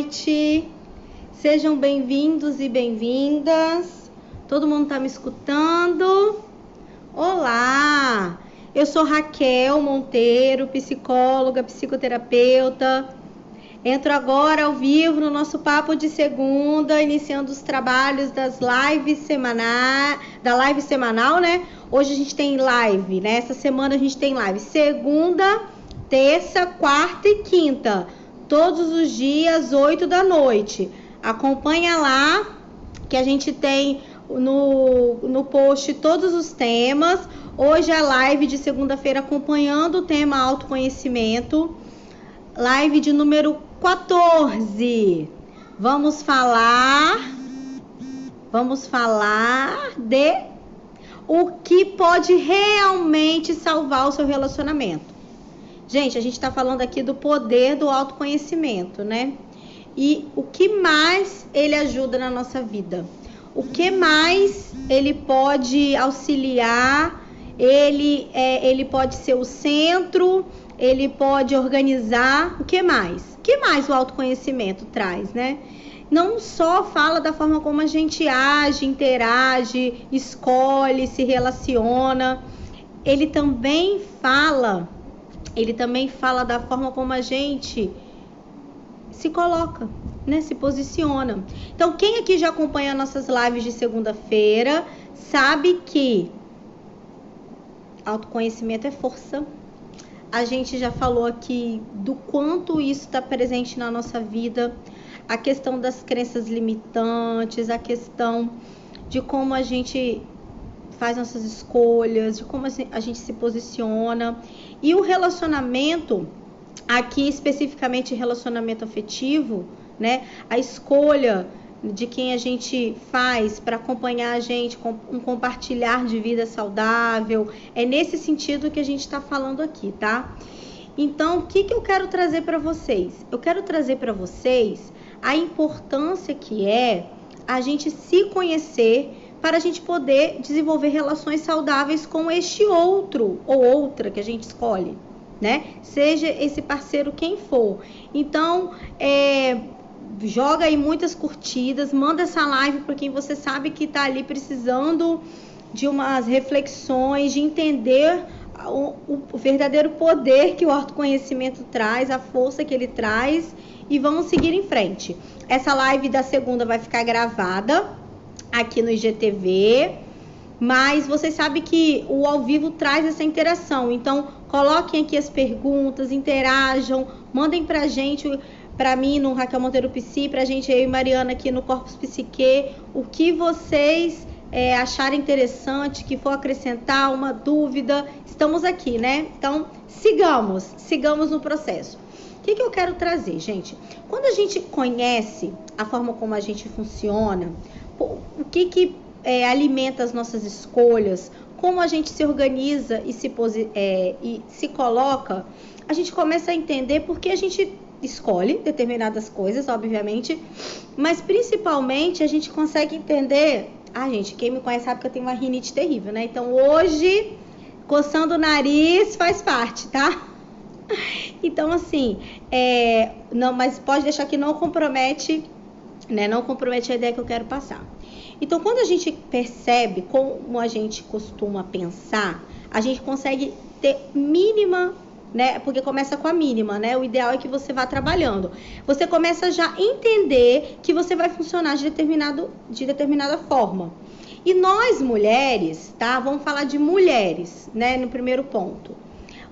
noite. Sejam bem-vindos e bem-vindas. Todo mundo está me escutando? Olá! Eu sou Raquel Monteiro, psicóloga, psicoterapeuta. Entro agora ao vivo no nosso papo de segunda, iniciando os trabalhos da live semanal, né? Hoje a gente tem live, né? Essa semana a gente tem live segunda, terça, quarta e quinta, todos os dias, 8 da noite. Acompanha lá, que a gente tem no post todos os temas. Hoje é a live de segunda-feira acompanhando o tema autoconhecimento. Live de número 14. Vamos falar de o que pode realmente salvar o seu relacionamento. Gente, a gente está falando aqui do poder do autoconhecimento, né? E o que mais ele ajuda na nossa vida? O que mais ele pode auxiliar? Ele pode ser o centro, ele pode organizar. O que mais? O que mais o autoconhecimento traz, né? Não só fala da forma como a gente age, interage, escolhe, se relaciona. Ele também fala da forma como a gente se coloca, né? Se posiciona. Então, quem aqui já acompanha nossas lives de segunda-feira sabe que autoconhecimento é força. A gente já falou aqui do quanto isso está presente na nossa vida, a questão das crenças limitantes, a questão de como a gente faz nossas escolhas, de como a gente se posiciona. E o relacionamento, aqui especificamente relacionamento afetivo, né? A escolha de quem a gente faz para acompanhar a gente com um compartilhar de vida saudável, é nesse sentido que a gente está falando aqui, tá? Então, o que eu quero trazer para vocês? Eu quero trazer para vocês a importância que é a gente se conhecer para a gente poder desenvolver relações saudáveis com este outro ou outra que a gente escolhe, né? Seja esse parceiro quem for. Então, joga aí muitas curtidas, manda essa live para quem você sabe que está ali precisando de umas reflexões, de entender o verdadeiro poder que o autoconhecimento traz, a força que ele traz, e vamos seguir em frente. Essa live da segunda vai ficar gravada aqui no IGTV, mas vocês sabem que o ao vivo traz essa interação, então coloquem aqui as perguntas, interajam, mandem pra gente, pra mim no Raquel Monteiro Psi, pra gente, eu e Mariana aqui no Corpus Psique, o que vocês acharem interessante, que for acrescentar uma dúvida, estamos aqui, né? Então sigamos no processo. O que eu quero trazer, gente? Quando a gente conhece a forma como a gente funciona, o que alimenta as nossas escolhas, como a gente se organiza e se coloca, a gente começa a entender por que a gente escolhe determinadas coisas, obviamente, mas principalmente a gente consegue entender. Gente, quem me conhece sabe que eu tenho uma rinite terrível, né? Então hoje, coçando o nariz faz parte, tá? Então assim, não, mas pode deixar que não compromete, né? Não compromete a ideia que eu quero passar. Então, quando a gente percebe como a gente costuma pensar, a gente consegue ter mínima, né? Porque começa com a mínima, né? O ideal é que você vá trabalhando. Você começa já a entender que você vai funcionar de determinada forma. E nós, mulheres, tá? Vamos falar de mulheres, né? No primeiro ponto.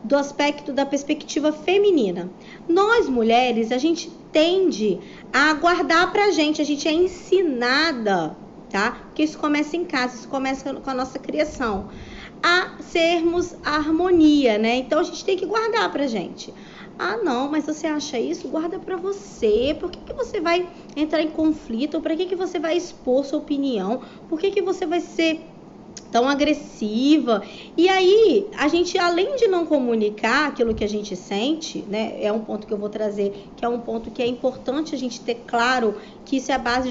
Do aspecto da perspectiva feminina. Nós, mulheres, a gente tende a guardar pra gente. A gente é ensinada, tá? Porque isso começa em casa, isso começa com a nossa criação, a sermos a harmonia, né? Então a gente tem que guardar pra gente. Não, mas você acha isso? Guarda pra você. Por que você vai entrar em conflito? Pra que você vai expor sua opinião? Por que você vai ser tão agressiva? E aí, a gente, além de não comunicar aquilo que a gente sente, né? É um ponto que eu vou trazer, que é um ponto que é importante a gente ter claro, que isso é a base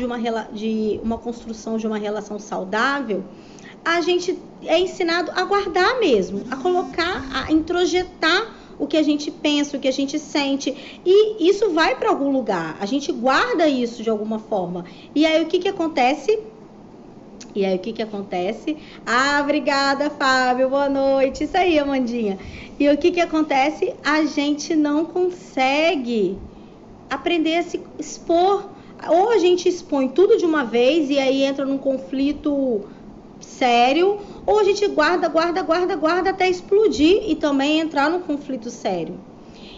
de uma construção de uma relação saudável. A gente é ensinado a guardar mesmo, a colocar, a introjetar o que a gente pensa, o que a gente sente. E isso vai para algum lugar. A gente guarda isso de alguma forma. E aí o que acontece? Ah, obrigada, Fábio. Boa noite. Isso aí, Amandinha. E o que acontece? A gente não consegue aprender a se expor. Ou a gente expõe tudo de uma vez e aí entra num conflito sério, ou a gente guarda até explodir e também entrar num conflito sério.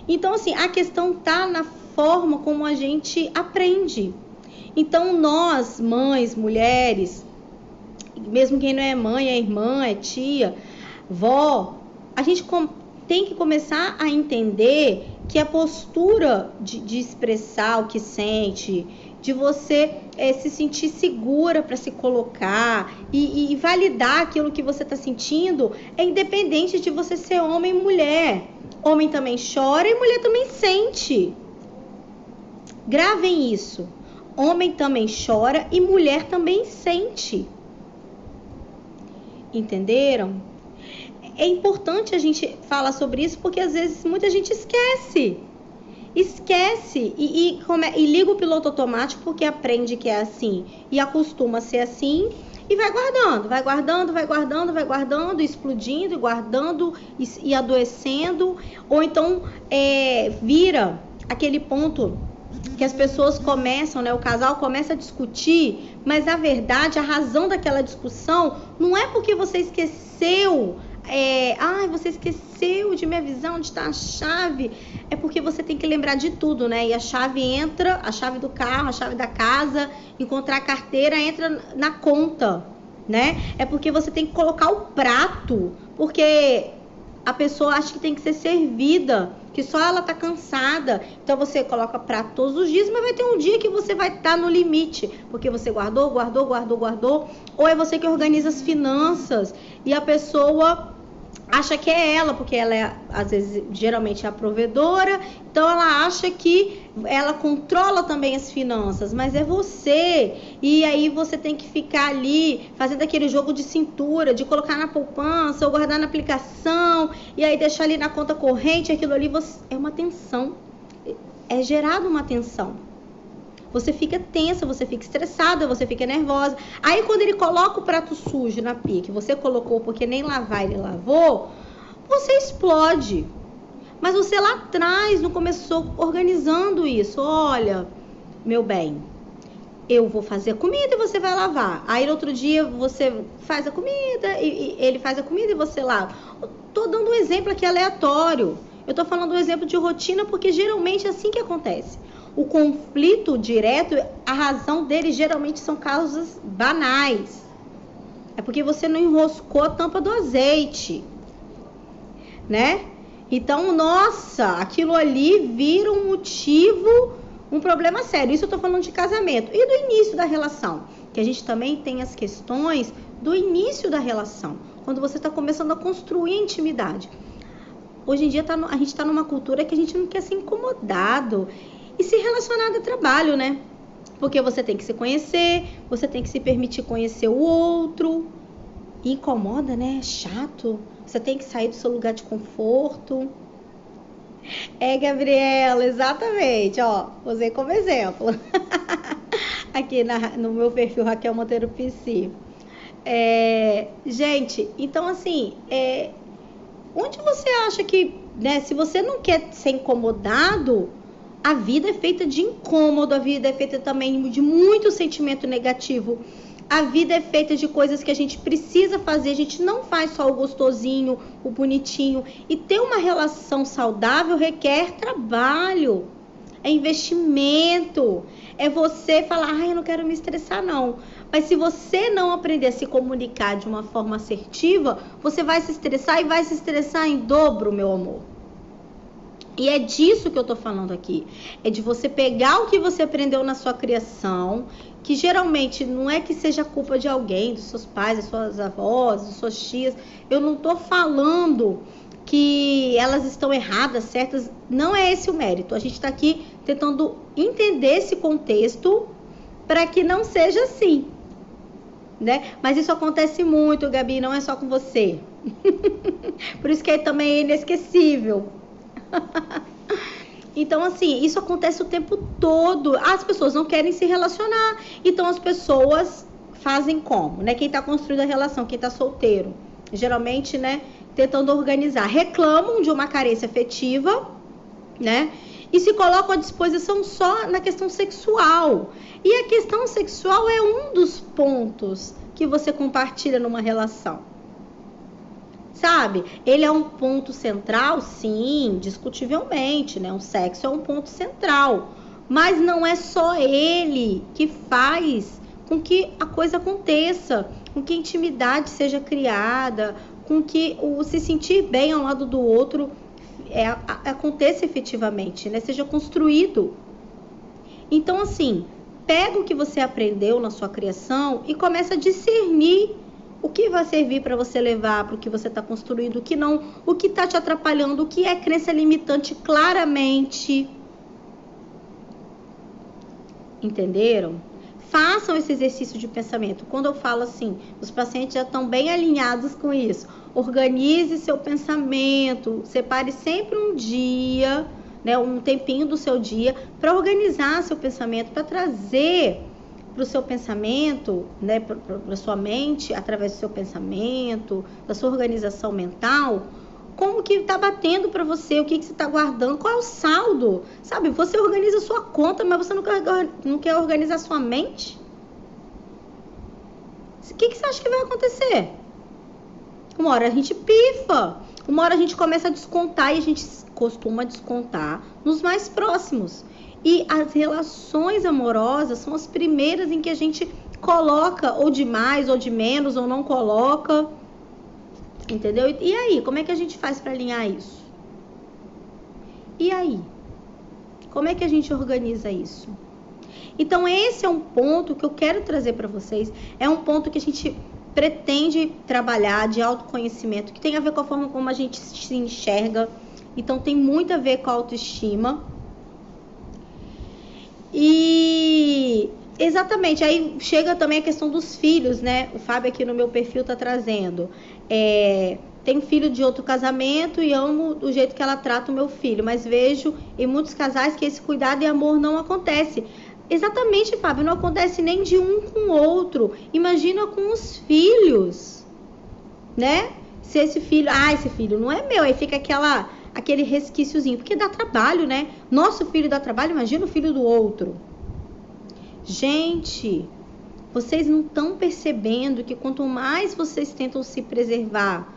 Então, assim, a questão tá na forma como a gente aprende. Então, nós, mães, mulheres, mesmo quem não é mãe, é irmã, é tia, vó, a gente tem que começar a entender que a postura de expressar o que sente, de você se sentir segura para se colocar e validar aquilo que você está sentindo, é independente de você ser homem ou mulher. Homem também chora e mulher também sente. Gravem isso. Homem também chora e mulher também sente. Entenderam? É importante a gente falar sobre isso porque às vezes muita gente esquece e liga o piloto automático porque aprende que é assim e acostuma a ser assim e vai guardando, explodindo e guardando e adoecendo, ou então vira aquele ponto que as pessoas começam, né, o casal começa a discutir, mas na verdade a razão daquela discussão não é porque você esqueceu você esqueceu de me avisar onde está a chave. É porque você tem que lembrar de tudo, né? E a chave entra, a chave do carro, a chave da casa, encontrar a carteira, entra na conta, né? É porque você tem que colocar o prato, porque a pessoa acha que tem que ser servida, que só ela tá cansada. Então você coloca prato todos os dias, mas vai ter um dia que você vai estar no limite, porque você guardou. Ou é você que organiza as finanças e a pessoa acha que é ela, porque ela é, às vezes, geralmente é a provedora, então ela acha que ela controla também as finanças, mas é você, e aí você tem que ficar ali, fazendo aquele jogo de cintura, de colocar na poupança, ou guardar na aplicação, e aí deixar ali na conta corrente, aquilo ali é uma tensão, é gerado uma tensão. Você fica tensa, você fica estressada, você fica nervosa. Aí quando ele coloca o prato sujo na pia, que você colocou porque nem lavar ele lavou, você explode. Mas você lá atrás não começou organizando isso. Olha, meu bem, eu vou fazer a comida e você vai lavar. Aí no outro dia você faz a comida e ele faz a comida e você lava. Eu tô dando um exemplo aqui aleatório. Eu tô falando um exemplo de rotina porque geralmente é assim que acontece. O conflito direto, a razão dele geralmente são causas banais. É porque você não enroscou a tampa do azeite, né? Então, nossa, aquilo ali vira um motivo, um problema sério. Isso eu tô falando de casamento. E do início da relação, que a gente também tem as questões do início da relação, quando você está começando a construir intimidade. Hoje em dia a gente está numa cultura que a gente não quer ser incomodado. E se relacionar a trabalho, né? Porque você tem que se conhecer, você tem que se permitir conhecer o outro. Incomoda, né? É chato. Você tem que sair do seu lugar de conforto. Gabriela, exatamente. Ó, usei como exemplo. Aqui no meu perfil, Raquel Monteiro PC. Gente, então assim, onde você acha que, né? Se você não quer ser incomodado, a vida é feita de incômodo, a vida é feita também de muito sentimento negativo. A vida é feita de coisas que a gente precisa fazer, a gente não faz só o gostosinho, o bonitinho. E ter uma relação saudável requer trabalho, é investimento. É você falar, eu não quero me estressar não. Mas se você não aprender a se comunicar de uma forma assertiva, você vai se estressar e vai se estressar em dobro, meu amor. E é disso que eu tô falando aqui. É de você pegar o que você aprendeu na sua criação, que geralmente não é que seja culpa de alguém, dos seus pais, das suas avós, das suas tias. Eu não tô falando que elas estão erradas, certas. Não é esse o mérito. A gente tá aqui tentando entender esse contexto para que não seja assim, né? Mas isso acontece muito, Gabi, não é só com você. Por isso que também é inesquecível. Então, assim, isso acontece o tempo todo. As pessoas não querem se relacionar. Então, as pessoas fazem como, né? Quem tá construindo a relação, quem tá solteiro, geralmente, né, tentando organizar, reclamam de uma carência afetiva, né? E se colocam à disposição só na questão sexual. E a questão sexual é um dos pontos que você compartilha numa relação. Sabe? Ele é um ponto central, sim, discutivelmente, né? O sexo é um ponto central. Mas não é só ele que faz com que a coisa aconteça, com que a intimidade seja criada, com que o se sentir bem ao lado do outro aconteça efetivamente, né? Seja construído. Então, assim, pega o que você aprendeu na sua criação e começa a discernir o que vai servir para você levar para o que você está construindo, o que não, o que está te atrapalhando, o que é crença limitante claramente. Entenderam? Façam esse exercício de pensamento. Quando eu falo assim, os pacientes já estão bem alinhados com isso. Organize seu pensamento, separe sempre um dia, né, um tempinho do seu dia para organizar seu pensamento, para trazer para o seu pensamento, né, para sua mente, através do seu pensamento, da sua organização mental, como que está batendo para você, o que você está guardando, qual é o saldo, sabe? Você organiza a sua conta, mas você não quer organizar sua mente? O que você acha que vai acontecer? Uma hora a gente pifa, uma hora a gente começa a descontar e a gente costuma descontar nos mais próximos. E as relações amorosas são as primeiras em que a gente coloca ou de mais ou de menos ou não coloca. Entendeu? E aí, como é que a gente faz para alinhar isso? E aí? Como é que a gente organiza isso? Então, esse é um ponto que eu quero trazer para vocês. É um ponto que a gente pretende trabalhar de autoconhecimento, que tem a ver com a forma como a gente se enxerga. Então, tem muito a ver com a autoestima. E exatamente, aí chega também a questão dos filhos, né? O Fábio aqui no meu perfil tá trazendo. Tenho filho de outro casamento e amo do jeito que ela trata o meu filho, mas vejo em muitos casais que esse cuidado e amor não acontece. Exatamente, Fábio, não acontece nem de um com o outro. Imagina com os filhos, né? Se esse filho não é meu, aí fica aquele resquíciozinho, porque dá trabalho, né? Nosso filho dá trabalho, imagina o filho do outro. Gente, vocês não estão percebendo que quanto mais vocês tentam se preservar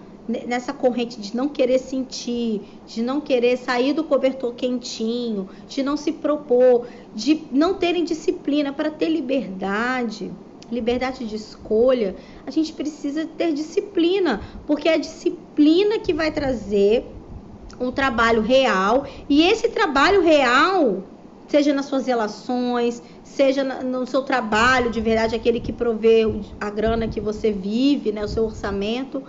nessa corrente de não querer sentir, de não querer sair do cobertor quentinho, de não se propor, de não terem disciplina para ter liberdade de escolha, a gente precisa ter disciplina, porque é a disciplina que vai trazer um trabalho real, e esse trabalho real, seja nas suas relações, seja no seu trabalho de verdade, aquele que provê a grana que você vive, né, o seu orçamento,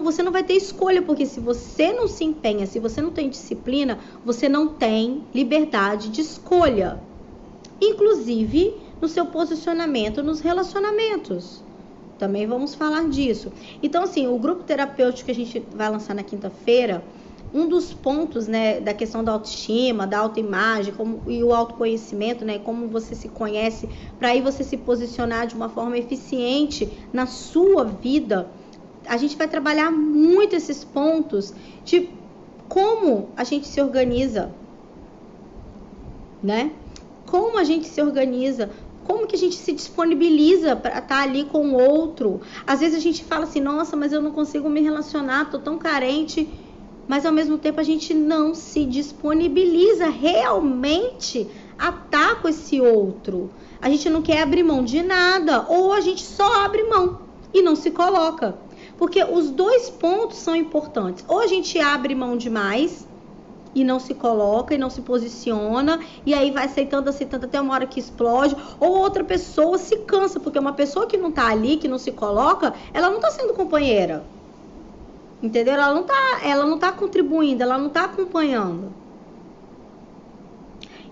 você não vai ter escolha, porque se você não se empenha, se você não tem disciplina, você não tem liberdade de escolha, inclusive no seu posicionamento nos relacionamentos. Também vamos falar disso. Então, assim, o grupo terapêutico que a gente vai lançar na quinta-feira, um dos pontos, né, da questão da autoestima, da autoimagem e o autoconhecimento, né, como você se conhece, para aí você se posicionar de uma forma eficiente na sua vida, a gente vai trabalhar muito esses pontos de como a gente se organiza, né? Como a gente se organiza, como que a gente se disponibiliza para estar ali com o outro. Às vezes a gente fala assim, nossa, mas eu não consigo me relacionar, tô tão carente, mas ao mesmo tempo a gente não se disponibiliza realmente a estar com esse outro. A gente não quer abrir mão de nada, ou a gente só abre mão e não se coloca. Porque os dois pontos são importantes. Ou a gente abre mão demais e não se coloca e não se posiciona, e aí vai aceitando até uma hora que explode, ou outra pessoa se cansa, porque uma pessoa que não tá ali, que não se coloca, ela não tá sendo companheira, entendeu? Ela não tá contribuindo, ela não tá acompanhando.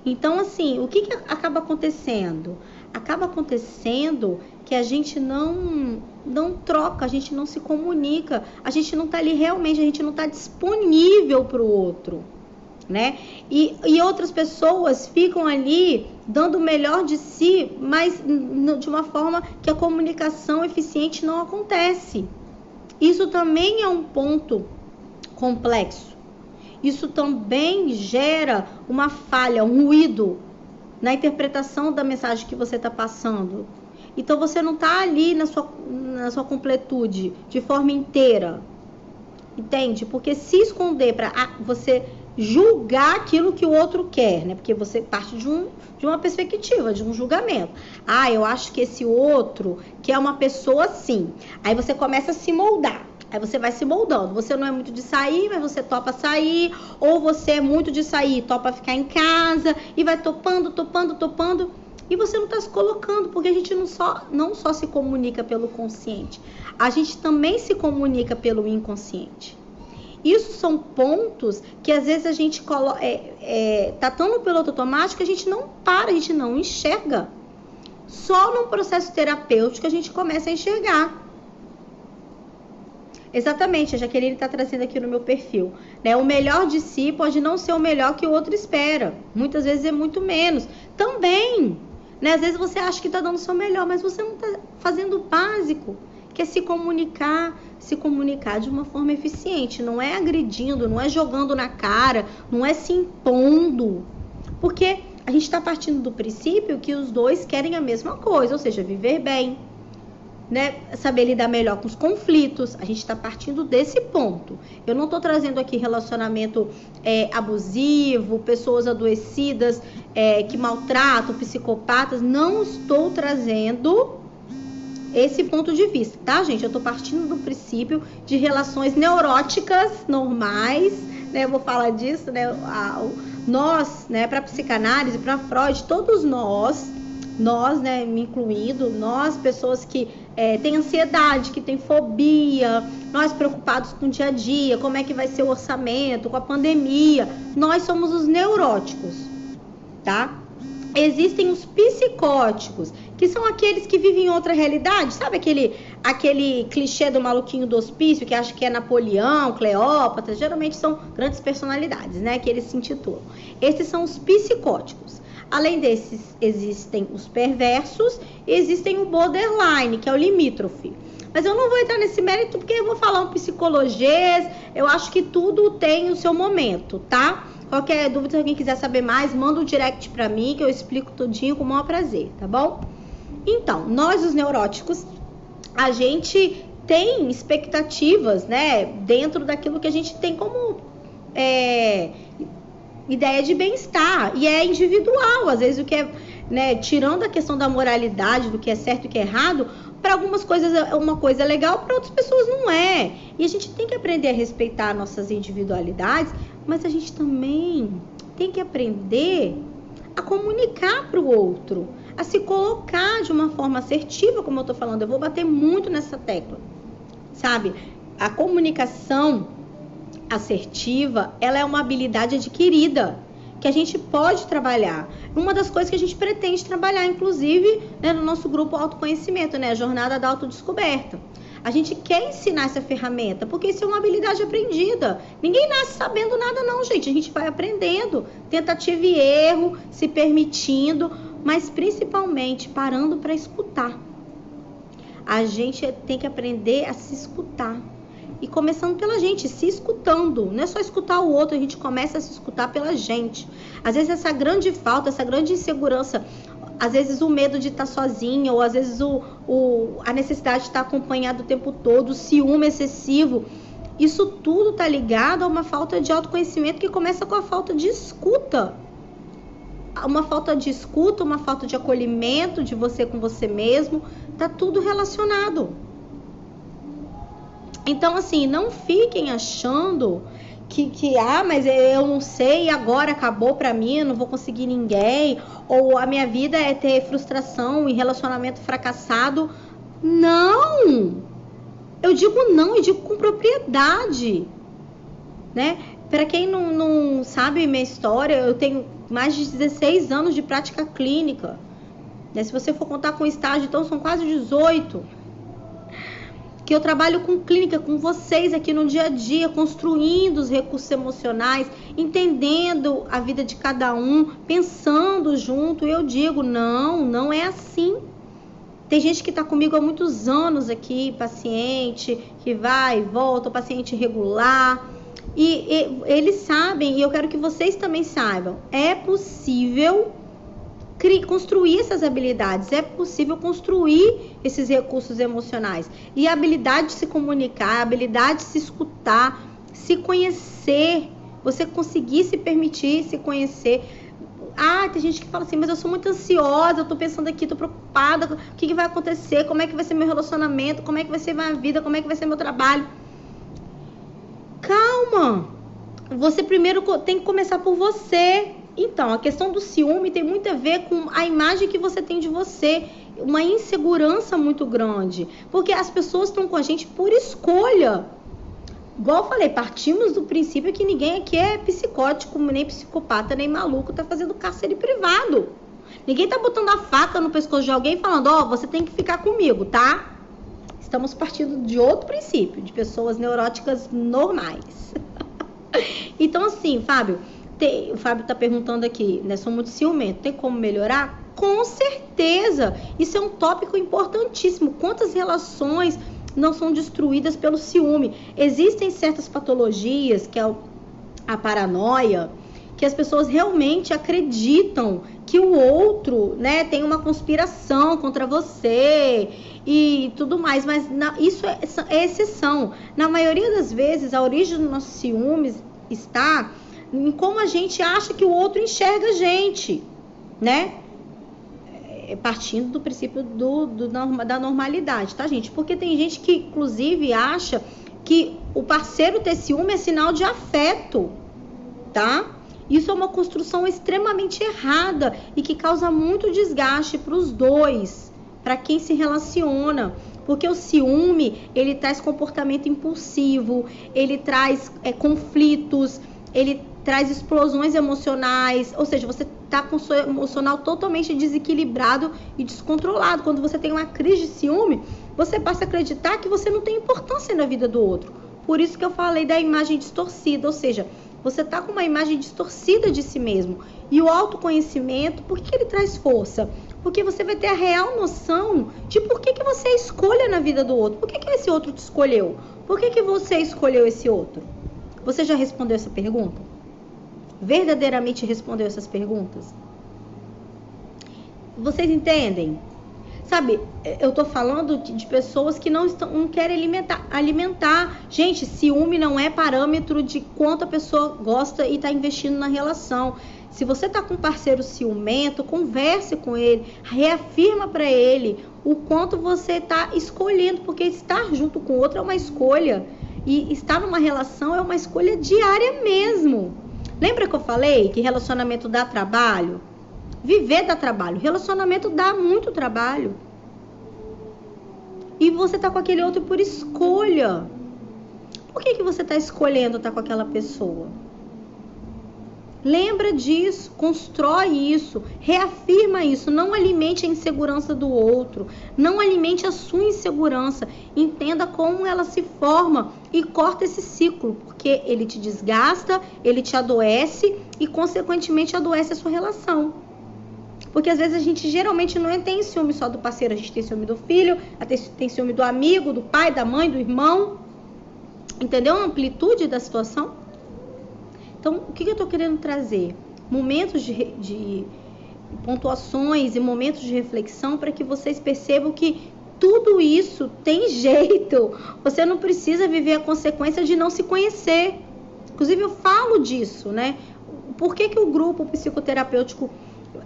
Então, assim, o que acaba acontecendo? acaba acontecendo que a gente não troca, a gente não se comunica, a gente não está ali realmente, a gente não está disponível para o outro, né? E outras pessoas ficam ali dando o melhor de si, mas de uma forma que a comunicação eficiente não acontece. Isso também é um ponto complexo. Isso também gera uma falha, um ruído na interpretação da mensagem que você está passando. Então você não está ali na sua completude, de forma inteira. Entende? Porque se esconder para você julgar aquilo que o outro quer, né? Porque você parte de uma perspectiva, de um julgamento. Eu acho que esse outro quer uma pessoa assim. Aí você começa a se moldar. Aí você vai se moldando. Você não é muito de sair, mas você topa sair. Ou você é muito de sair, topa ficar em casa. E vai topando. E você não está se colocando, porque a gente não só se comunica pelo consciente. A gente também se comunica pelo inconsciente. Isso são pontos que às vezes a gente tá tão no piloto automático que a gente não para, a gente não enxerga. Só num processo terapêutico a gente começa a enxergar. Exatamente, a Jaqueline está trazendo aqui no meu perfil, né? O melhor de si pode não ser o melhor que o outro espera. Muitas vezes é muito menos. Também, né? Às vezes você acha que está dando o seu melhor, mas você não está fazendo o básico, que é se comunicar de uma forma eficiente. Não é agredindo, não é jogando na cara, não é se impondo. Porque a gente está partindo do princípio que os dois querem a mesma coisa, ou seja, viver bem, né? Saber lidar melhor com os conflitos. A gente está partindo desse ponto. Eu não estou trazendo aqui relacionamento abusivo, pessoas adoecidas que maltratam, psicopatas. Não estou trazendo esse ponto de vista, tá, gente? Eu estou partindo do princípio de relações neuróticas normais, né? Eu vou falar disso, né? Nós, né, para psicanálise, para Freud, todos nós, né, me incluindo, nós, pessoas que têm ansiedade, que têm fobia, nós preocupados com o dia a dia, como é que vai ser o orçamento, com a pandemia, nós somos os neuróticos, tá? Existem os psicóticos, que são aqueles que vivem em outra realidade, sabe aquele clichê do maluquinho do hospício, que acha que é Napoleão, Cleópatra, geralmente são grandes personalidades, né, que eles se intitulam. Esses são os psicóticos. Além desses, existem os perversos e existem o borderline, que é o limítrofe. Mas eu não vou entrar nesse mérito porque eu vou falar um psicologês, eu acho que tudo tem o seu momento, tá? Qualquer dúvida, se alguém quiser saber mais, manda um direct pra mim que eu explico tudinho com o maior prazer, tá bom? Então, nós os neuróticos, a gente tem expectativas, né, dentro daquilo que a gente tem como ideia de bem-estar, e é individual, às vezes o que é, né, tirando a questão da moralidade, do que é certo e o que é errado, para algumas coisas é uma coisa legal, para outras pessoas não é. E a gente tem que aprender a respeitar nossas individualidades, mas a gente também tem que aprender a comunicar para o outro, a se colocar de uma forma assertiva, como eu estou falando. Eu vou bater muito nessa tecla, sabe? A comunicação assertiva, ela é uma habilidade adquirida, que a gente pode trabalhar. Uma das coisas que a gente pretende trabalhar, inclusive, né, no nosso grupo Autoconhecimento, né, a Jornada da Autodescoberta. A gente quer ensinar essa ferramenta, porque isso é uma habilidade aprendida. Ninguém nasce sabendo nada não, gente. A gente vai aprendendo, tentativa e erro, se permitindo, mas principalmente parando para escutar. A gente tem que aprender a se escutar. E começando pela gente, se escutando. Não é só escutar o outro, a gente começa a se escutar pela gente. Às vezes essa grande falta, essa grande insegurança, às vezes o medo de estar sozinha, ou às vezes a necessidade de estar acompanhado o tempo todo, o ciúme excessivo, isso tudo está ligado a uma falta de autoconhecimento que começa com a falta de escuta. Uma falta de escuta, uma falta de acolhimento de você com você mesmo, tá tudo relacionado. Então, assim, não fiquem achando mas eu não sei, agora acabou pra mim, eu não vou conseguir ninguém, ou a minha vida é ter frustração e relacionamento fracassado. Não! Eu digo não e digo com propriedade, né? Para quem não sabe minha história, eu tenho mais de 16 anos de prática clínica. né? Se você for contar com estágio, então são quase 18. Que eu trabalho com clínica, com vocês aqui no dia a dia, construindo os recursos emocionais, entendendo a vida de cada um, pensando junto. Eu digo, não é assim. Tem gente que está comigo há muitos anos aqui, paciente que vai e volta, paciente regular. E eles sabem, e eu quero que vocês também saibam, é possível construir essas habilidades, é possível construir esses recursos emocionais. E a habilidade de se comunicar, a habilidade de se escutar, se conhecer, você conseguir se permitir se conhecer. Tem gente que fala assim, mas eu sou muito ansiosa, eu tô pensando aqui, tô preocupada, o que vai acontecer, como é que vai ser meu relacionamento, como é que vai ser minha vida, como é que vai ser meu trabalho. Calma! Você primeiro tem que começar por você. Então, a questão do ciúme tem muito a ver com a imagem que você tem de você, uma insegurança muito grande, porque as pessoas estão com a gente por escolha. Igual eu falei, partimos do princípio que ninguém aqui é psicótico, nem psicopata, nem maluco, tá fazendo cárcere privado. Ninguém tá botando a faca no pescoço de alguém falando, você tem que ficar comigo, tá? Estamos partindo de outro princípio, de pessoas neuróticas normais. Então, assim, Fábio, o Fábio tá perguntando aqui, né? Sou muito ciumento, tem como melhorar? Com certeza! Isso é um tópico importantíssimo. Quantas relações não são destruídas pelo ciúme? Existem certas patologias, que é a paranoia, que as pessoas realmente acreditam que o outro, né, tem uma conspiração contra você e tudo mais, mas isso é exceção. Na maioria das vezes, a origem dos nossos ciúmes está em como a gente acha que o outro enxerga a gente, né? Partindo do princípio da normalidade, tá, gente? Porque tem gente que, inclusive, acha que o parceiro ter ciúme é sinal de afeto, tá? Isso é uma construção extremamente errada e que causa muito desgaste para os dois, para quem se relaciona. Porque o ciúme, ele traz comportamento impulsivo, ele traz conflitos, ele traz explosões emocionais, ou seja, você está com o seu emocional totalmente desequilibrado e descontrolado. Quando você tem uma crise de ciúme, você passa a acreditar que você não tem importância na vida do outro. Por isso que eu falei da imagem distorcida, ou seja, você está com uma imagem distorcida de si mesmo. E o autoconhecimento, por que ele traz força? Porque você vai ter a real noção de por que você escolhe na vida do outro. Por que esse outro te escolheu? Por que você escolheu esse outro? Você já respondeu essa pergunta? Verdadeiramente respondeu essas perguntas? Vocês entendem? Sabe, eu tô falando de pessoas que não querem alimentar. Gente, ciúme não é parâmetro de quanto a pessoa gosta e tá investindo na relação. Se você tá com um parceiro ciumento, converse com ele, reafirma para ele o quanto você tá escolhendo, porque estar junto com o outro é uma escolha. E estar numa relação é uma escolha diária mesmo. Lembra que eu falei que relacionamento dá trabalho? Viver dá trabalho. Relacionamento dá muito trabalho. E você tá com aquele outro por escolha. Por que você tá escolhendo estar com aquela pessoa? Lembra disso, constrói isso, reafirma isso, não alimente a insegurança do outro, não alimente a sua insegurança, entenda como ela se forma e corta esse ciclo, porque ele te desgasta, ele te adoece e consequentemente adoece a sua relação. Porque às vezes a gente geralmente não tem ciúme só do parceiro, a gente tem ciúme do filho, tem ciúme do amigo, do pai, da mãe, do irmão, entendeu a amplitude da situação? Então, o que eu estou querendo trazer? Momentos de pontuações e momentos de reflexão para que vocês percebam que tudo isso tem jeito. Você não precisa viver a consequência de não se conhecer. Inclusive, eu falo disso, né? Por que o grupo psicoterapêutico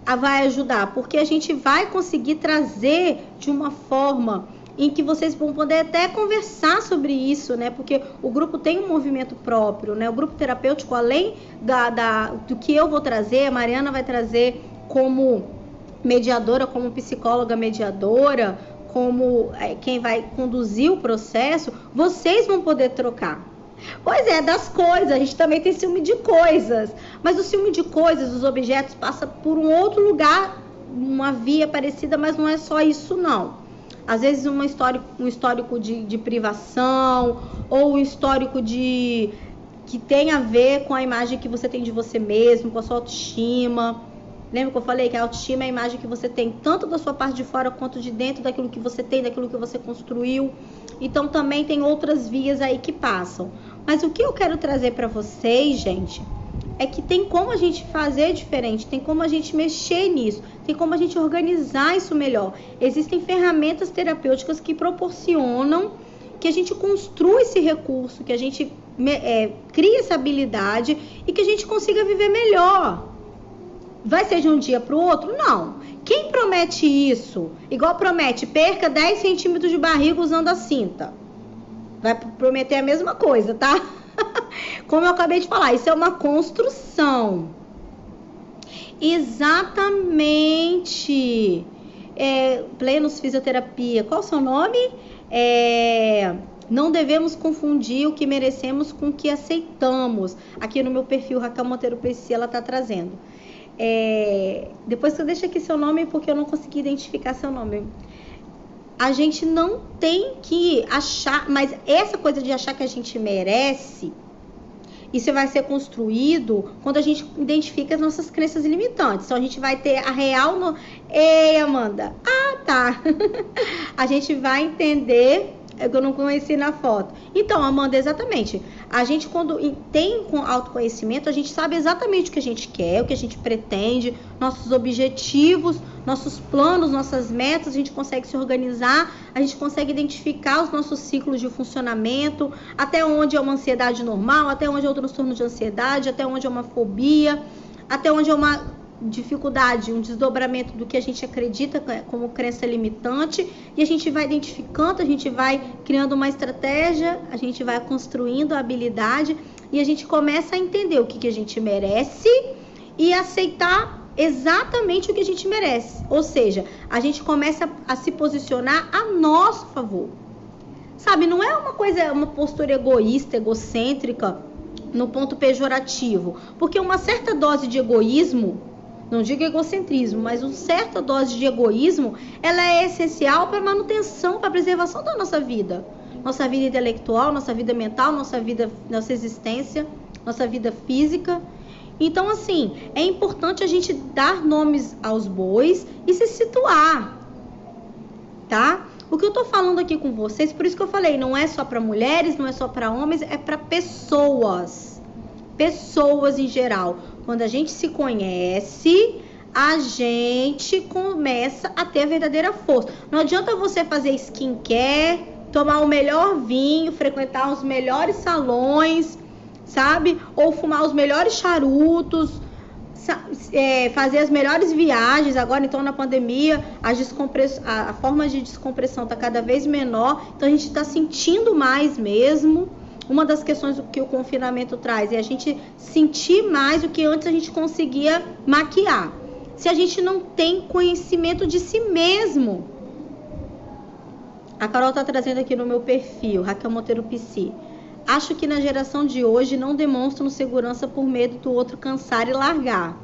vai ajudar? Porque a gente vai conseguir trazer de uma forma em que vocês vão poder até conversar sobre isso, né? Porque o grupo tem um movimento próprio, né? O grupo terapêutico, além do que eu vou trazer, a Mariana vai trazer como mediadora, como psicóloga mediadora, como quem vai conduzir o processo, vocês vão poder trocar. Pois é, das coisas, a gente também tem ciúme de coisas, mas o ciúme de coisas, dos objetos, passa por um outro lugar uma via parecida, mas não é só isso, não. Às vezes um histórico de privação, ou um histórico que tem a ver com a imagem que você tem de você mesmo, com a sua autoestima. Lembra que eu falei que a autoestima é a imagem que você tem tanto da sua parte de fora quanto de dentro, daquilo que você tem, daquilo que você construiu. Então também tem outras vias aí que passam. Mas o que eu quero trazer para vocês, gente, é que tem como a gente fazer diferente, tem como a gente mexer nisso, tem como a gente organizar isso melhor. Existem ferramentas terapêuticas que proporcionam que a gente construa esse recurso, que a gente crie essa habilidade e que a gente consiga viver melhor. Vai ser de um dia para o outro? Não. Quem promete isso? Igual promete, perca 10 centímetros de barriga usando a cinta. Vai prometer a mesma coisa, tá? Como eu acabei de falar, isso é uma construção. Exatamente. Plenos Fisioterapia. Qual o seu nome? Não devemos confundir o que merecemos com o que aceitamos. Aqui no meu perfil, Raquel Monteiro PC, ela tá trazendo. Depois você deixa aqui seu nome, porque eu não consegui identificar seu nome. A gente não tem que achar, mas essa coisa de achar que a gente merece, isso vai ser construído quando a gente identifica as nossas crenças limitantes. Então a gente vai ter a real Ei, Amanda. Ah, tá. A gente vai entender. Eu não conheci na foto. Então, Amanda, exatamente. A gente, quando tem autoconhecimento, a gente sabe exatamente o que a gente quer, o que a gente pretende, nossos objetivos, nossos planos, nossas metas. A gente consegue se organizar, a gente consegue identificar os nossos ciclos de funcionamento, até onde é uma ansiedade normal, até onde é um transtorno de ansiedade, até onde é uma fobia, até onde é uma dificuldade, um desdobramento do que a gente acredita como crença limitante, e a gente vai identificando, a gente vai criando uma estratégia, a gente vai construindo a habilidade e a gente começa a entender o que a gente merece e aceitar exatamente o que a gente merece. Ou seja, a gente começa a se posicionar a nosso favor. Sabe, não é uma postura egoísta, egocêntrica, no ponto pejorativo, porque uma certa dose de egoísmo, não digo egocentrismo, mas uma certa dose de egoísmo, ela é essencial para a manutenção, para a preservação da nossa vida intelectual, nossa vida mental, nossa existência, nossa vida física. Então, assim, é importante a gente dar nomes aos bois e se situar, tá? O que eu tô falando aqui com vocês, por isso que eu falei, não é só para mulheres, não é só para homens, é para pessoas em geral. Quando a gente se conhece, a gente começa a ter a verdadeira força. Não adianta você fazer skincare, tomar o melhor vinho, frequentar os melhores salões, sabe? Ou fumar os melhores charutos, fazer as melhores viagens. Agora, então, na pandemia, a forma de descompressão está cada vez menor, então a gente está sentindo mais mesmo. Uma das questões que o confinamento traz é a gente sentir mais o que antes a gente conseguia maquiar. Se a gente não tem conhecimento de si mesmo. A Carol está trazendo aqui no meu perfil, Raquel Monteiro PC. Acho que na geração de hoje não demonstram segurança por medo do outro cansar e largar.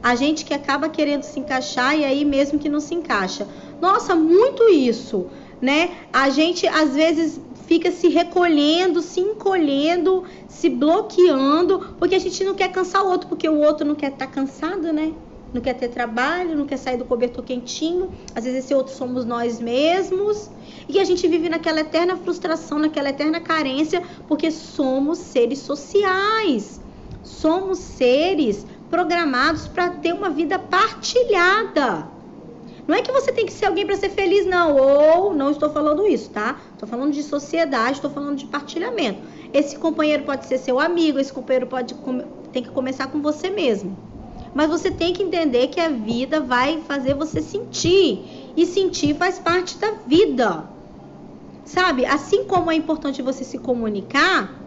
A gente que acaba querendo se encaixar e aí mesmo que não se encaixa. Nossa, muito isso, né? A gente às vezes fica se recolhendo, se encolhendo, se bloqueando, porque a gente não quer cansar o outro, porque o outro não quer estar cansado, né? Não quer ter trabalho, não quer sair do cobertor quentinho. Às vezes esse outro somos nós mesmos. E a gente vive naquela eterna frustração, naquela eterna carência, porque somos seres sociais. Somos seres programados para ter uma vida partilhada. Não é que você tem que ser alguém para ser feliz, não. Ou não estou falando isso, tá? Estou falando de sociedade, estou falando de partilhamento. Esse companheiro pode ser seu amigo, esse companheiro tem que começar com você mesmo. Mas você tem que entender que a vida vai fazer você sentir. E sentir faz parte da vida. Sabe? Assim como é importante você se comunicar,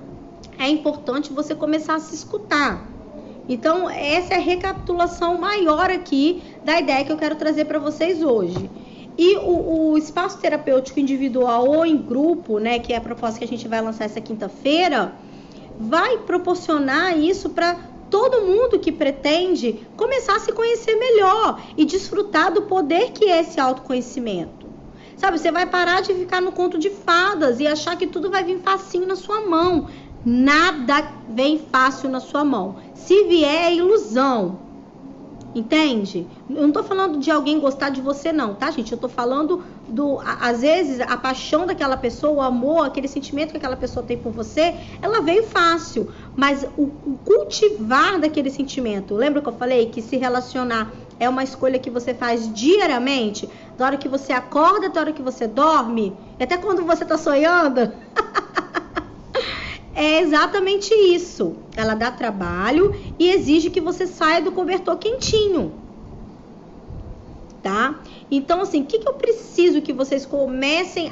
é importante você começar a se escutar. Então, essa é a recapitulação maior aqui da ideia que eu quero trazer para vocês hoje. E o espaço terapêutico individual ou em grupo, né, que é a proposta que a gente vai lançar essa quinta-feira, vai proporcionar isso para todo mundo que pretende começar a se conhecer melhor e desfrutar do poder que é esse autoconhecimento. Sabe, você vai parar de ficar no conto de fadas e achar que tudo vai vir facinho na sua mão. Nada vem fácil na sua mão. Se vier, é ilusão. Entende? Eu não tô falando de alguém gostar de você não, tá, gente? Eu tô falando às vezes, a paixão daquela pessoa, o amor, aquele sentimento que aquela pessoa tem por você, ela veio fácil. Mas o cultivar daquele sentimento, lembra que eu falei que se relacionar é uma escolha que você faz diariamente? Da hora que você acorda, da hora que você dorme, e até quando você tá sonhando. É exatamente isso. Ela dá trabalho e exige que você saia do cobertor quentinho. Tá? Então, assim, o que eu preciso que vocês comecem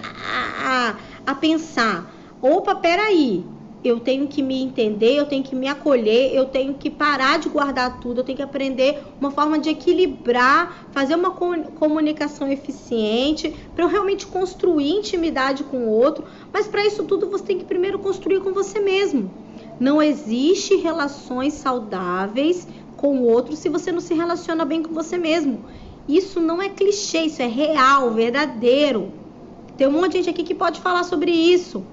a pensar? Opa, peraí. Eu tenho que me entender, eu tenho que me acolher, eu tenho que parar de guardar tudo, eu tenho que aprender uma forma de equilibrar, fazer uma comunicação eficiente, para eu realmente construir intimidade com o outro. Mas para isso tudo você tem que primeiro construir com você mesmo. Não existe relações saudáveis com o outro se você não se relaciona bem com você mesmo. Isso não é clichê, isso é real, verdadeiro. Tem um monte de gente aqui que pode falar sobre isso.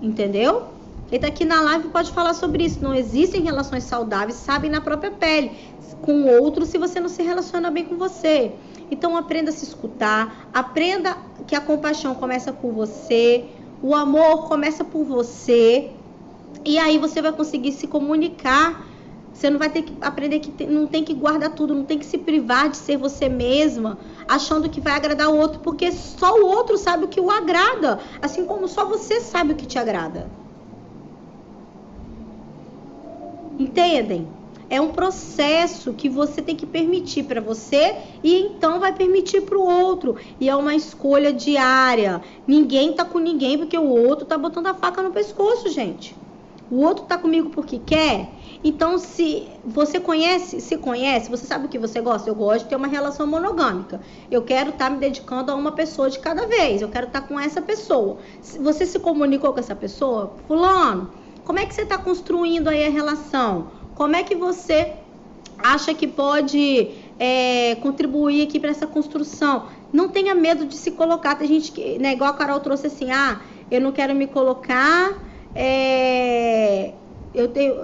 Entendeu? Quem tá aqui na live pode falar sobre isso. Não existem relações saudáveis, sabem na própria pele, com o outro se você não se relaciona bem com você. Então aprenda a se escutar, aprenda que a compaixão começa por você, o amor começa por você, e aí você vai conseguir se comunicar. Você não vai ter que aprender que não tem que guardar tudo, não tem que se privar de ser você mesma, achando que vai agradar o outro, porque só o outro sabe o que o agrada, assim como só você sabe o que te agrada. Entendem? É um processo que você tem que permitir para você e então vai permitir para o outro. E é uma escolha diária. Ninguém tá com ninguém porque o outro tá botando a faca no pescoço, gente. O outro tá comigo porque quer. Então, se você se conhece, você sabe o que você gosta? Eu gosto de ter uma relação monogâmica. Eu quero estar me dedicando a uma pessoa de cada vez. Eu quero estar com essa pessoa. Você se comunicou com essa pessoa? Fulano, como é que você está construindo aí a relação? Como é que você acha que pode contribuir aqui para essa construção? Não tenha medo de se colocar. Tem gente que, né, igual a Carol trouxe assim, eu não quero me colocar...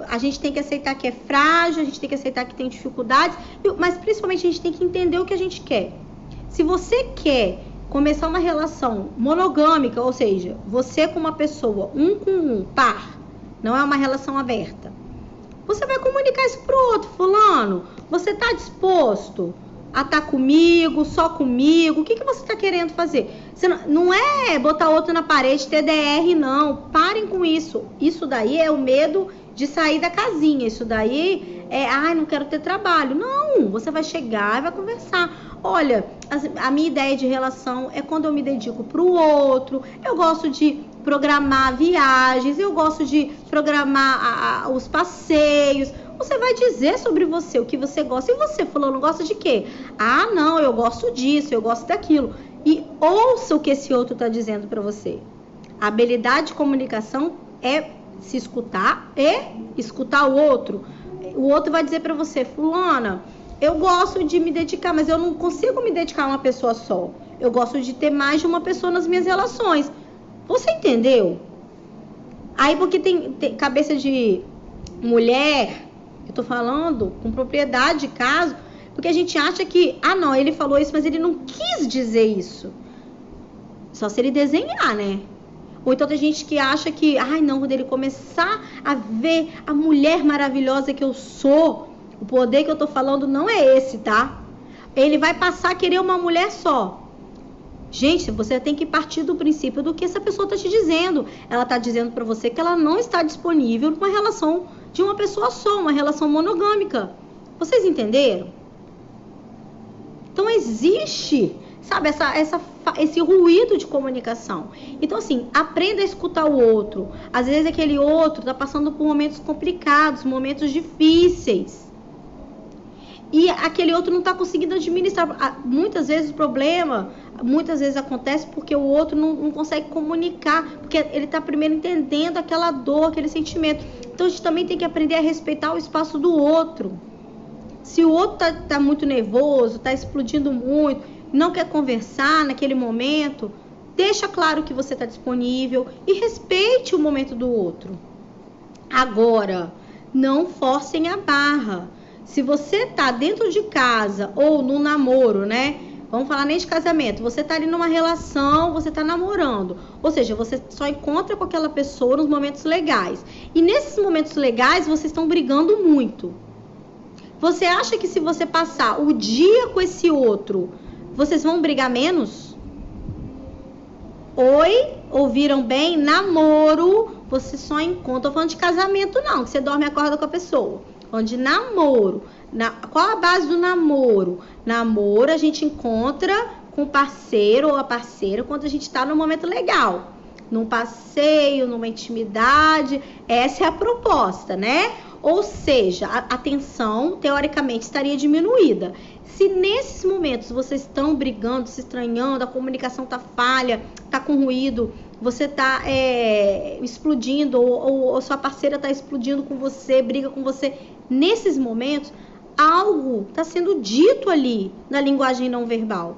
a gente tem que aceitar que é frágil, a gente tem que aceitar que tem dificuldades, mas principalmente a gente tem que entender o que a gente quer. Se você quer começar uma relação monogâmica, ou seja, você com uma pessoa, com um, par, não é uma relação aberta, você vai comunicar isso pro outro. Fulano, você tá disposto a estar comigo, só comigo? O que você tá querendo fazer? Você não é botar outro na parede, TDR, não. Parem com isso. Isso daí é o medo de sair da casinha. Isso daí não quero ter trabalho. Não, você vai chegar e vai conversar. Olha, a minha ideia de relação é quando eu me dedico pro outro. Eu gosto de programar viagens, eu gosto de programar os passeios. Você vai dizer sobre você, o que você gosta. E você, fulano, gosta de quê? Não, eu gosto disso, eu gosto daquilo. E ouça o que esse outro está dizendo para você. A habilidade de comunicação é se escutar e escutar o outro. O outro vai dizer para você, fulana, eu gosto de me dedicar, mas eu não consigo me dedicar a uma pessoa só. Eu gosto de ter mais de uma pessoa nas minhas relações. Você entendeu? Aí porque tem cabeça de mulher... Eu tô falando com propriedade de caso, porque a gente acha que, não, ele falou isso, mas ele não quis dizer isso. Só se ele desenhar, né? Ou então tem gente que acha que, não, quando ele começar a ver a mulher maravilhosa que eu sou, o poder que eu tô falando não é esse, tá? Ele vai passar a querer uma mulher só. Gente, você tem que partir do princípio do que essa pessoa tá te dizendo. Ela tá dizendo pra você que ela não está disponível numa relação de uma pessoa só, uma relação monogâmica. Vocês entenderam? Então existe, sabe, esse ruído de comunicação. Então assim, aprenda a escutar o outro. Às vezes aquele outro tá passando por momentos complicados, momentos difíceis. E aquele outro não tá conseguindo administrar. Muitas vezes o problema, muitas vezes acontece porque o outro não consegue comunicar, porque ele tá primeiro entendendo aquela dor, aquele sentimento. Então a gente também tem que aprender a respeitar o espaço do outro. Se o outro tá muito nervoso, tá explodindo muito, não quer conversar naquele momento, deixa claro que você está disponível e respeite o momento do outro. Agora, não forcem a barra. Se você tá dentro de casa ou no namoro, né? Vamos falar nem de casamento. Você tá ali numa relação, você tá namorando. Ou seja, você só encontra com aquela pessoa nos momentos legais. E nesses momentos legais, vocês estão brigando muito. Você acha que se você passar o dia com esse outro, vocês vão brigar menos? Oi? Ouviram bem? Namoro, você só encontra. Tô falando de casamento não, que você dorme e acorda com a pessoa. Falando de namoro. Qual a base do namoro? Namoro a gente encontra com o parceiro ou a parceira quando a gente está no momento legal. Num passeio, numa intimidade. Essa é a proposta, né? Ou seja, a tensão, teoricamente, estaria diminuída. Se nesses momentos vocês estão brigando, se estranhando, a comunicação está falha, está com ruído, você está explodindo, ou sua parceira está explodindo com você, briga com você, nesses momentos, algo está sendo dito ali na linguagem não verbal.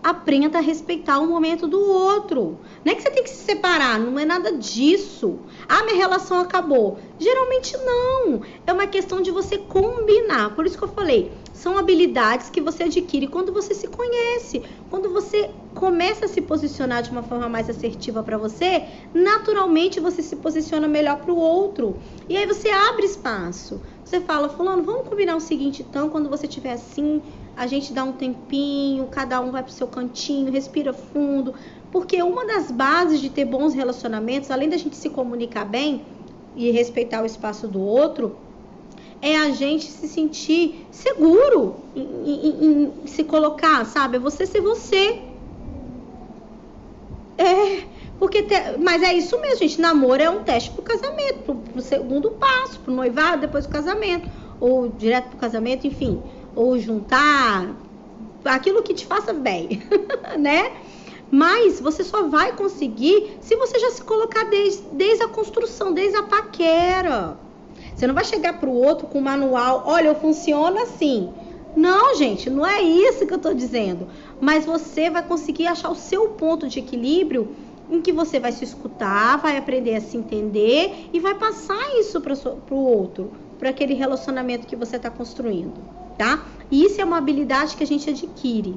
Aprenda a respeitar o momento do outro. Não é que você tem que se separar, não é nada disso. Ah, minha relação acabou. Geralmente não. É uma questão de você combinar. Por isso que eu falei, são habilidades que você adquire quando você se conhece. Quando você começa a se posicionar de uma forma mais assertiva para você, naturalmente você se posiciona melhor para o outro. E aí você abre espaço. Você fala, fulano, vamos combinar o seguinte então, quando você estiver assim, a gente dá um tempinho, cada um vai pro seu cantinho, respira fundo. Porque uma das bases de ter bons relacionamentos, além da gente se comunicar bem e respeitar o espaço do outro, é a gente se sentir seguro em se colocar, sabe? É você ser você. Mas é isso mesmo, gente. Namoro é um teste pro casamento, pro segundo passo, pro noivado, depois do casamento, ou direto pro casamento, enfim. Ou juntar aquilo que te faça bem, né? Mas você só vai conseguir se você já se colocar desde a construção, desde a paquera. Você não vai chegar pro outro com um manual, olha, eu funciono assim. Não, gente, não é isso que eu tô dizendo. Mas você vai conseguir achar o seu ponto de equilíbrio em que você vai se escutar, vai aprender a se entender e vai passar isso pro outro, para aquele relacionamento que você está construindo, tá? E isso é uma habilidade que a gente adquire.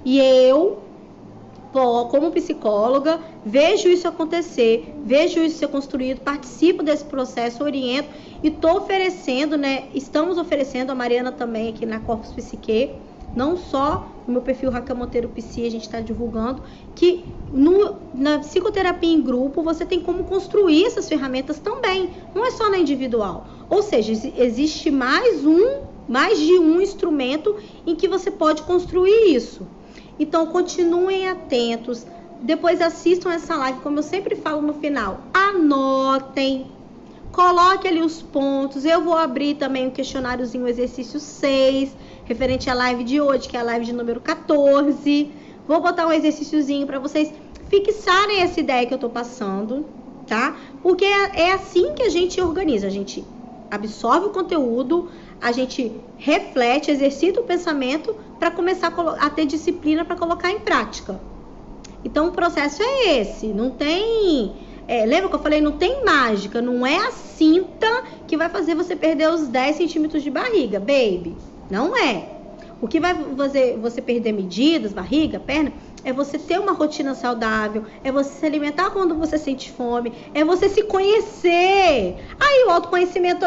E eu, como psicóloga, vejo isso acontecer, vejo isso ser construído, participo desse processo, oriento e estou oferecendo, né? Estamos oferecendo, a Mariana também aqui na Corpus Psique, não só no meu perfil Raquel Monteiro Psi, a gente está divulgando, que na psicoterapia em grupo você tem como construir essas ferramentas também, não é só na individual. Ou seja, existe mais de um instrumento em que você pode construir isso. Então, continuem atentos. Depois assistam essa live, como eu sempre falo no final. Anotem. Coloque ali os pontos. Eu vou abrir também o questionáriozinho, o exercício 6, referente à live de hoje, que é a live de número 14. Vou botar um exercíciozinho para vocês fixarem essa ideia que eu tô passando, tá? Porque é assim que a gente organiza. A gente absorve o conteúdo, a gente reflete, exercita o pensamento para começar a ter disciplina para colocar em prática. Então o processo é esse, não tem... lembra que eu falei, não tem mágica, não é a cinta que vai fazer você perder os 10 centímetros de barriga, baby, não é. O que vai fazer você perder medidas, barriga, perna, é você ter uma rotina saudável, é você se alimentar quando você sente fome, é você se conhecer. Aí o autoconhecimento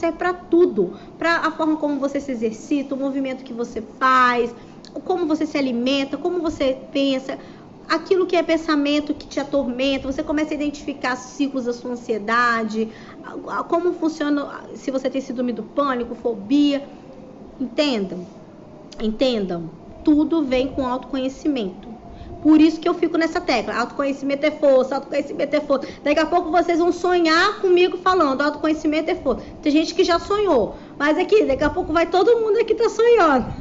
serve para tudo, para a forma como você se exercita, o movimento que você faz, como você se alimenta, como você pensa, aquilo que é pensamento que te atormenta, você começa a identificar ciclos da sua ansiedade, como funciona, se você tem síndrome do pânico, fobia. Entendam, tudo vem com autoconhecimento. Por isso que eu fico nessa tecla, autoconhecimento é força, autoconhecimento é força. Daqui a pouco vocês vão sonhar comigo falando, autoconhecimento é força. Tem gente que já sonhou, mas aqui, daqui a pouco vai todo mundo aqui tá sonhando.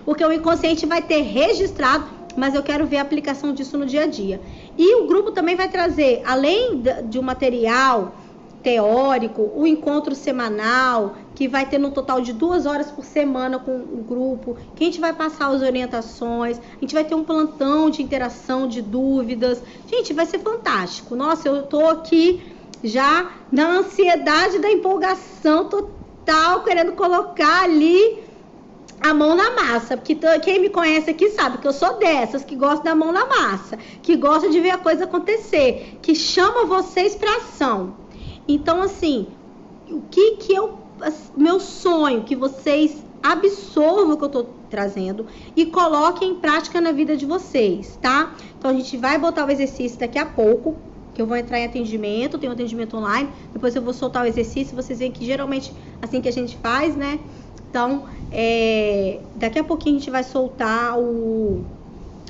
Porque o inconsciente vai ter registrado, mas eu quero ver a aplicação disso no dia a dia. E o grupo também vai trazer, além de um material teórico, o encontro semanal, que vai ter no total de 2 horas por semana com o grupo, que a gente vai passar as orientações, a gente vai ter um plantão de interação, de dúvidas. Gente, vai ser fantástico. Nossa, eu tô aqui já na ansiedade da empolgação total, querendo colocar ali a mão na massa, porque quem me conhece aqui sabe que eu sou dessas, que gosta da mão na massa, que gosta de ver a coisa acontecer, que chama vocês para ação. Então, assim, o que meu sonho, que vocês absorvam o que eu tô trazendo e coloquem em prática na vida de vocês, tá? Então, a gente vai botar o exercício daqui a pouco, que eu vou entrar em atendimento, tem um atendimento online, depois eu vou soltar o exercício, vocês veem que geralmente assim que a gente faz, né? Então, daqui a pouquinho a gente vai soltar o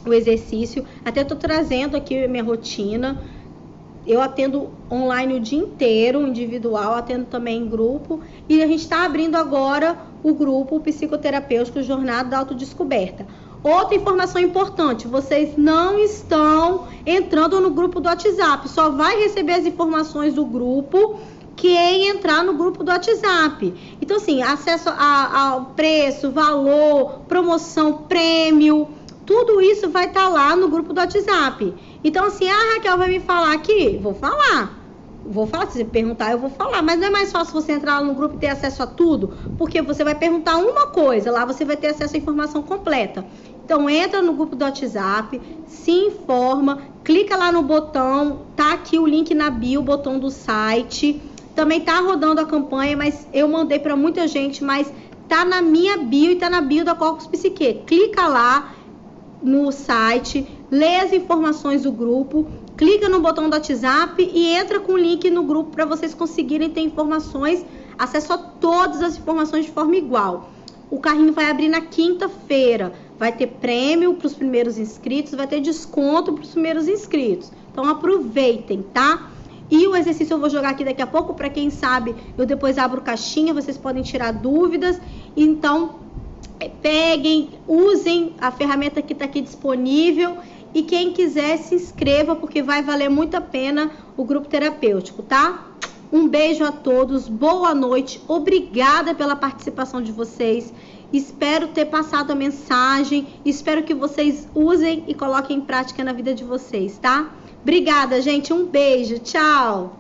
exercício. Até tô trazendo aqui a minha rotina. Eu atendo online o dia inteiro, individual, atendo também em grupo. E a gente está abrindo agora o grupo psicoterapêutico Jornada da Autodescoberta. Outra informação importante, vocês não estão entrando no grupo do WhatsApp. Só vai receber as informações do grupo quem entrar no grupo do WhatsApp. Então, assim, acesso ao preço, valor, promoção, prêmio, tudo isso vai estar lá no grupo do WhatsApp. Então, assim, a Raquel vai me falar aqui? Vou falar. Se você perguntar, eu vou falar. Mas não é mais fácil você entrar no grupo e ter acesso a tudo? Porque você vai perguntar uma coisa, lá você vai ter acesso à informação completa. Então, entra no grupo do WhatsApp, se informa, clica lá no botão, tá aqui o link na bio, o botão do site. Também tá rodando a campanha, mas eu mandei para muita gente, mas tá na minha bio e tá na bio da Corpus Psique. Clica lá no site, lê as informações do grupo, clica no botão do WhatsApp e entra com o link no grupo para vocês conseguirem ter informações, acesso a todas as informações de forma igual. O carrinho vai abrir na quinta-feira, vai ter prêmio para os primeiros inscritos, vai ter desconto para os primeiros inscritos. Então aproveitem, tá? E o exercício eu vou jogar aqui daqui a pouco, para quem sabe, eu depois abro caixinha, vocês podem tirar dúvidas. Então, peguem, usem a ferramenta que está aqui disponível. E quem quiser, se inscreva, porque vai valer muito a pena o grupo terapêutico, tá? Um beijo a todos, boa noite, obrigada pela participação de vocês. Espero ter passado a mensagem, espero que vocês usem e coloquem em prática na vida de vocês, tá? Obrigada, gente. Um beijo. Tchau.